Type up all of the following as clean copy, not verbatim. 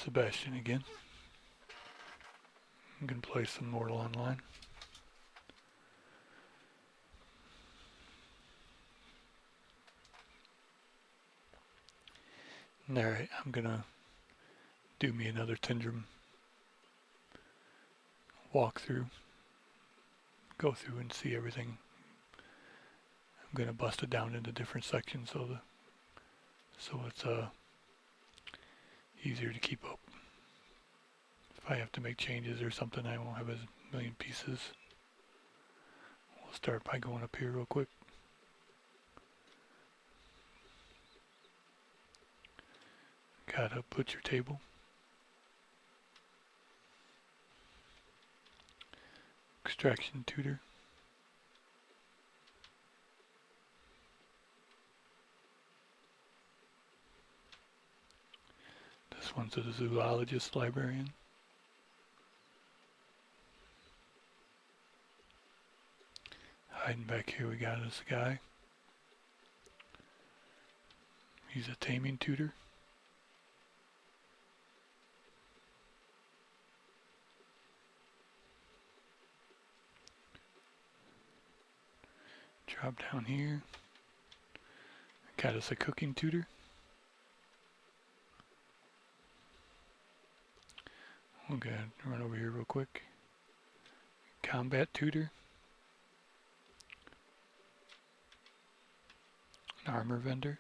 Sebastian again. I'm going to play some Mortal Online. Alright, I'm going to do me another Tindrem walkthrough. Go through and see everything. I'm going to bust it down into different sections so it's easier to keep up. If I have to make changes or something, I won't have as a million pieces. We'll start by going up here real quick. Got a butcher table. Extraction tutor. This one's a zoologist librarian. Hiding back here we got this guy. He's a taming tutor. Drop down here. Got us a cooking tutor. I'm gonna run over here real quick. Combat tutor. An armor vendor.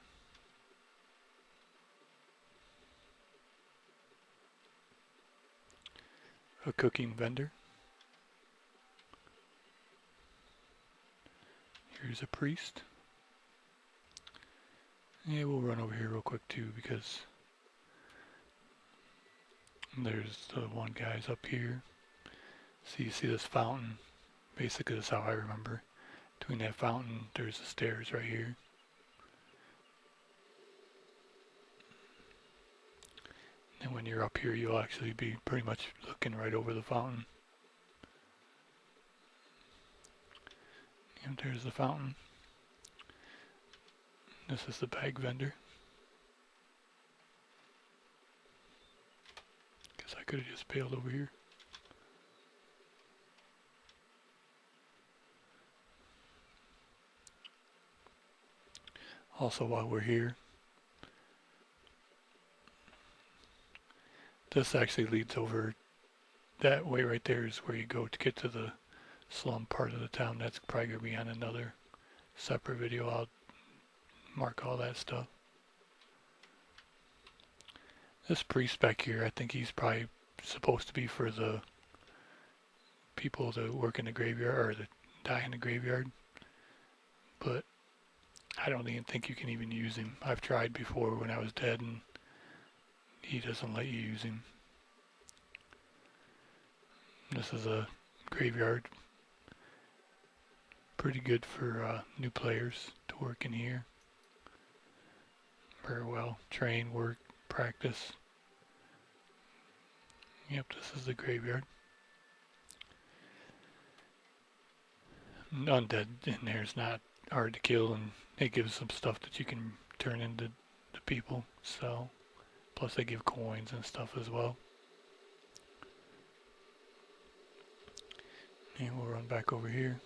A cooking vendor. Here's a priest. Yeah, we'll run over here real quick too because there's the one guy's up here. So you see this fountain. Basically that's how I remember. Between that fountain there's the stairs right here. And when you're up here you'll actually be pretty much looking right over the fountain. And there's the fountain. This is the bag vendor. Guess I could have just bailed over here. Also while we're here, this actually leads over that way right there is where you go to get to the slum part of the town. That's probably going to be on another separate video. I'll mark all that stuff. This priest back here, I think he's probably supposed to be for the people that work in the graveyard or that die in the graveyard. But I don't even think you can even use him. I've tried before when I was dead and he doesn't let you use him. This is a graveyard. Pretty good for new players to work in here. Very well trained, work, practice. Yep, this is the graveyard. Undead in there is not hard to kill, and it gives some stuff that you can turn into the people. So, plus they give coins and stuff as well. And we'll run back over here.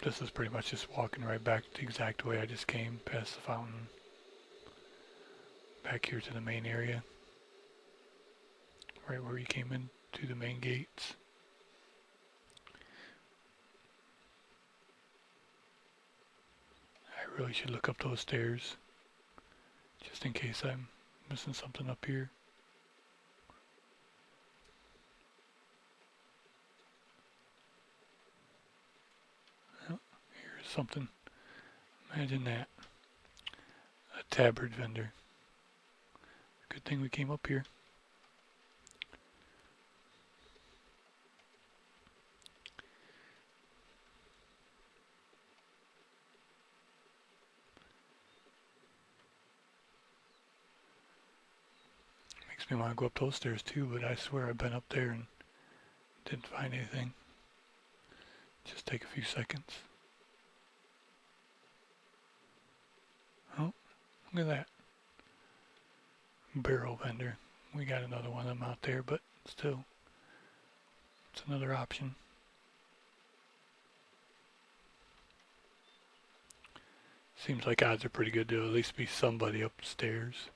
This is pretty much just walking right back the exact way I just came, past the fountain. Back here to the main area. Right where you came in to the main gates. I really should look up those stairs, just in case I'm missing something up here. Oh, here's something. Imagine that. A tabard vendor. Good thing we came up here. Makes me want to go up those stairs too, but I swear I've been up there and didn't find anything. Just take a few seconds. Oh, look at that. barrel vendor. We got another one of them out there, but still, it's another option. Seems like odds are pretty good. There'll at least be somebody upstairs.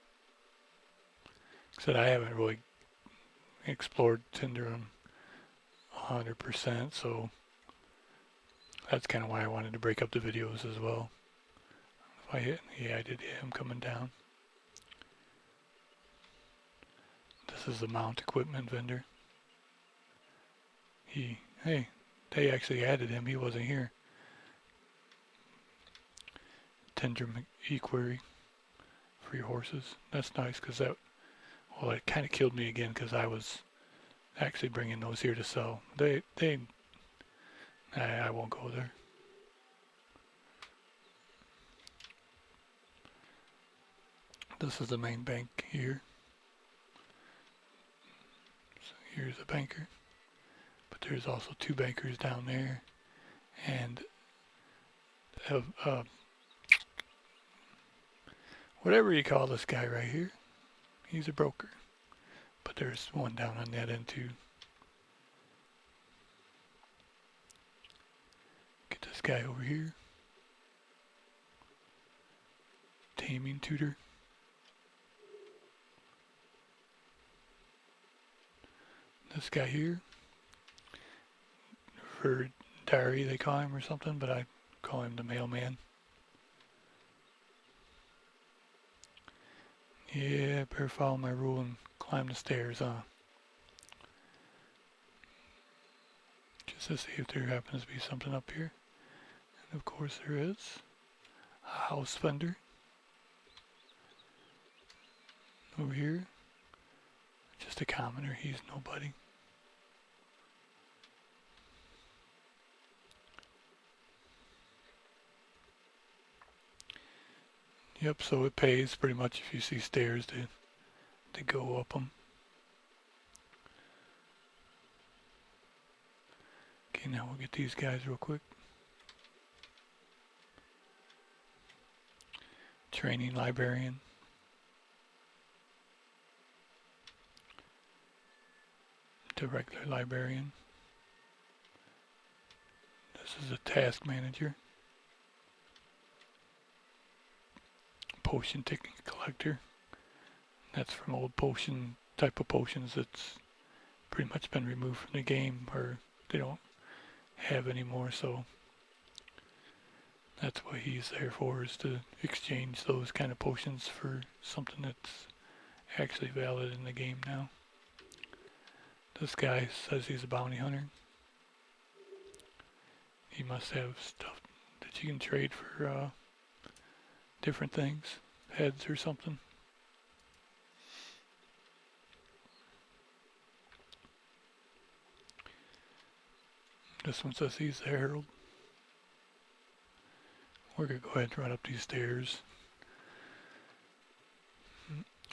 Said I haven't really explored Tindrem 100%, so that's kind of why I wanted to break up the videos as well. If I hit, yeah, I did hit him coming down. This is the mount equipment vendor. Hey, they actually added him. He wasn't here. Tindrem equerry for your horses. That's nice because that, well, it kind of killed me again because I was actually bringing those here to sell. I won't go there. This is the main bank here. So here's a banker. But there's also two bankers down there. And whatever you call this guy right here, he's a broker. But there's one down on that end too. Get this guy over here. Taming tutor. This guy here. For diary they call him or something, but I call him the mailman. Yeah, better follow my rule and climb the stairs, huh? Just to see if there happens to be something up here. And of course there is. A house vendor. Over here. Just a commoner, he's nobody. Yep, so it pays pretty much if you see stairs to go up them. Okay, now we'll get these guys real quick. Training librarian. To regular librarian. This is a task manager. Potion ticket collector. That's from old potion type of potions that's pretty much been removed from the game, or they don't have anymore, so that's what he's there for, is to exchange those kind of potions for something that's actually valid in the game now. This guy says he's a bounty hunter. He must have stuff that you can trade for different things, heads or something. This one says he's the herald. We're gonna go ahead and run up these stairs.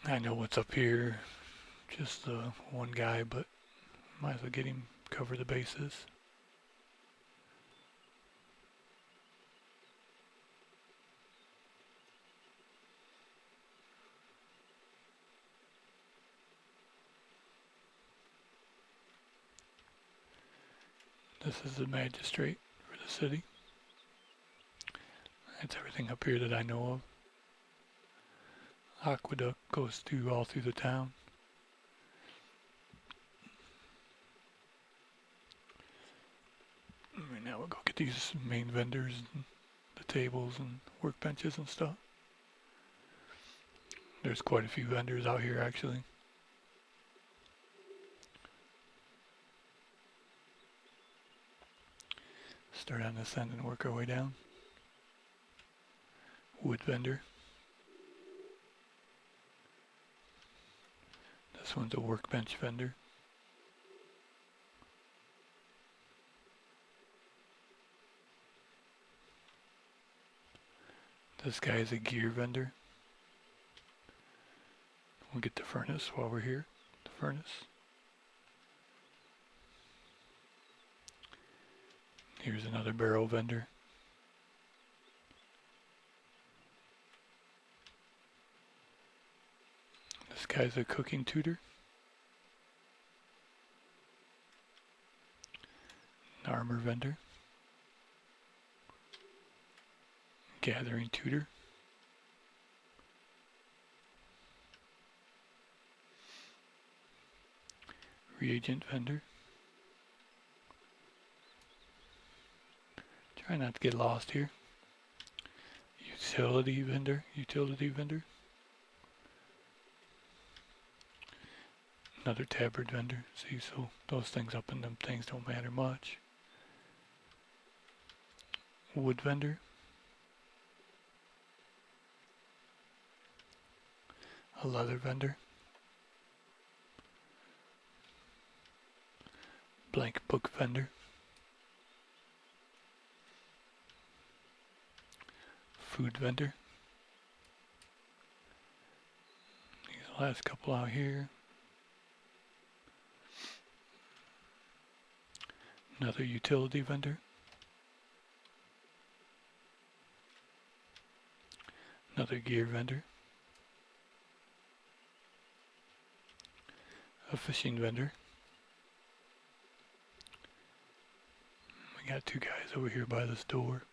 I know what's up here, just one guy, but might as well get him, cover the bases. This is the magistrate for the city. That's everything up here that I know of. Aqueduct goes through all through the town. Right now we'll go get these main vendors and the tables and workbenches and stuff. There's quite a few vendors out here actually. Start on this end and work our way down. Wood vendor. This one's a workbench vendor. This guy is a gear vendor. We'll get the furnace while we're here. The furnace. Here's another barrel vendor. This This guy's a cooking tutor. An armor vendor. Gathering tutor. Reagent vendor. Try not to get lost here. Utility vendor. Utility vendor. Another tabard vendor. See, so those things up in them things don't matter much. Wood vendor. A leather vendor. Blank book vendor. Food vendor. These last couple out here. Another utility vendor. Another gear vendor. A fishing vendor. We got two guys over here by this door.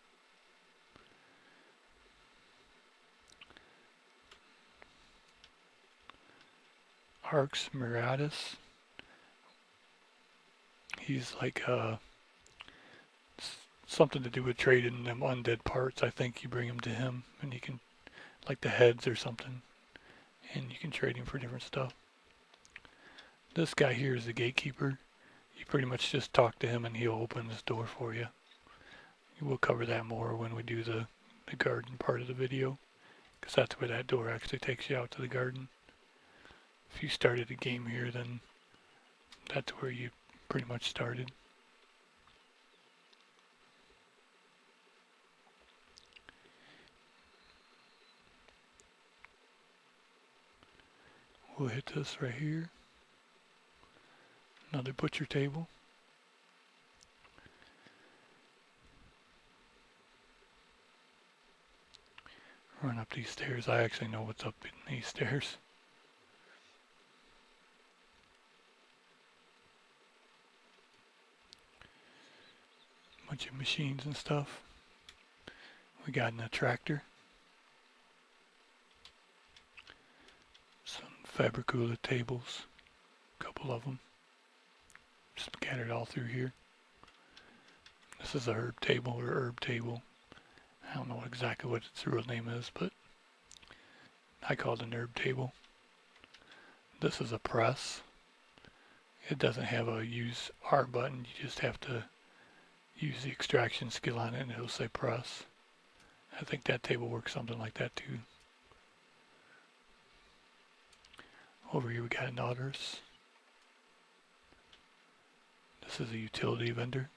Arx Miratus. He's like something to do with trading them undead parts. I think you bring them to him and you can, like the heads or something, and you can trade him for different stuff. This guy here is the gatekeeper. You pretty much just talk to him and he'll open this door for you. We'll cover that more when we do the garden part of the video, because that's where that door actually takes you out to the garden. If you started a game here, then that's where you pretty much started. We'll hit this right here. Another butcher table. Run up these stairs. I actually know what's up in these stairs. Bunch of machines and stuff. We got an attractor. Some Fabricula tables. A couple of them. Scattered all through here. This is a herb table or herb table. I don't know exactly what its real name is, but I call it an herb table. This is a press. It doesn't have a use R button. You just have to use the extraction skill on it and it'll say press. I think that table works something like that too. Over here we got an Nautilus. This is a utility vendor.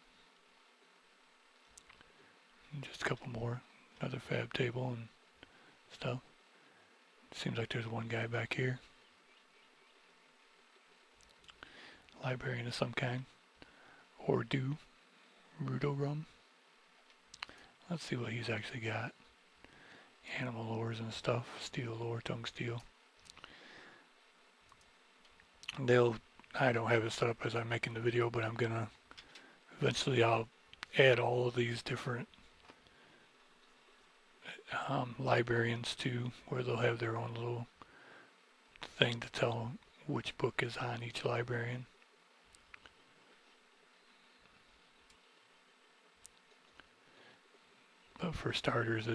And just a couple more. Another fab table and stuff. Seems like there's one guy back here. Librarian of some kind. Or Rudo Rum. Let's see what he's actually got. Animal ores and stuff. Steel ore, tongue steel. I don't have it set up as I'm making the video, but I'm gonna eventually I'll add all of these different librarians to where they'll have their own little thing to tell which book is on each librarian. But for starters,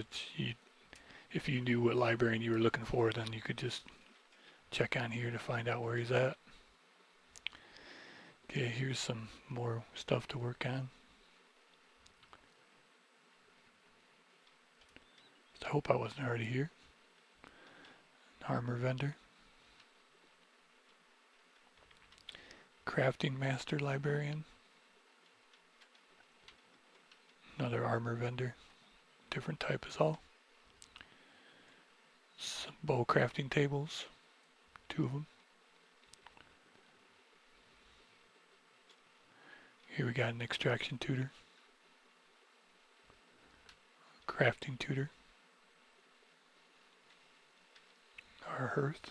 if you knew what librarian you were looking for, then you could just check on here to find out where he's at. Okay, here's some more stuff to work on. I hope I wasn't already here. Armor vendor. Crafting master librarian. Another armor vendor. Different type is all. Some bow crafting tables. 2 of them. Here we got an extraction tutor. Crafting tutor. Our hearth.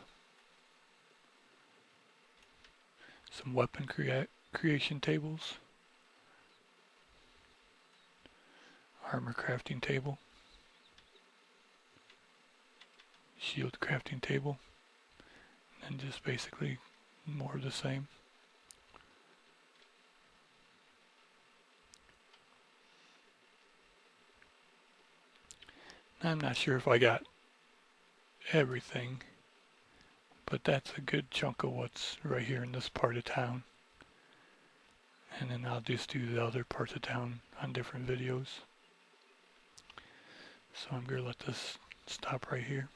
some weapon creation tables, armor crafting table, shield crafting table, and just basically more of the same. I'm not sure if I got everything, but that's a good chunk of what's right here in this part of town. And then I'll just do the other parts of town on different videos. So I'm going to let this stop right here.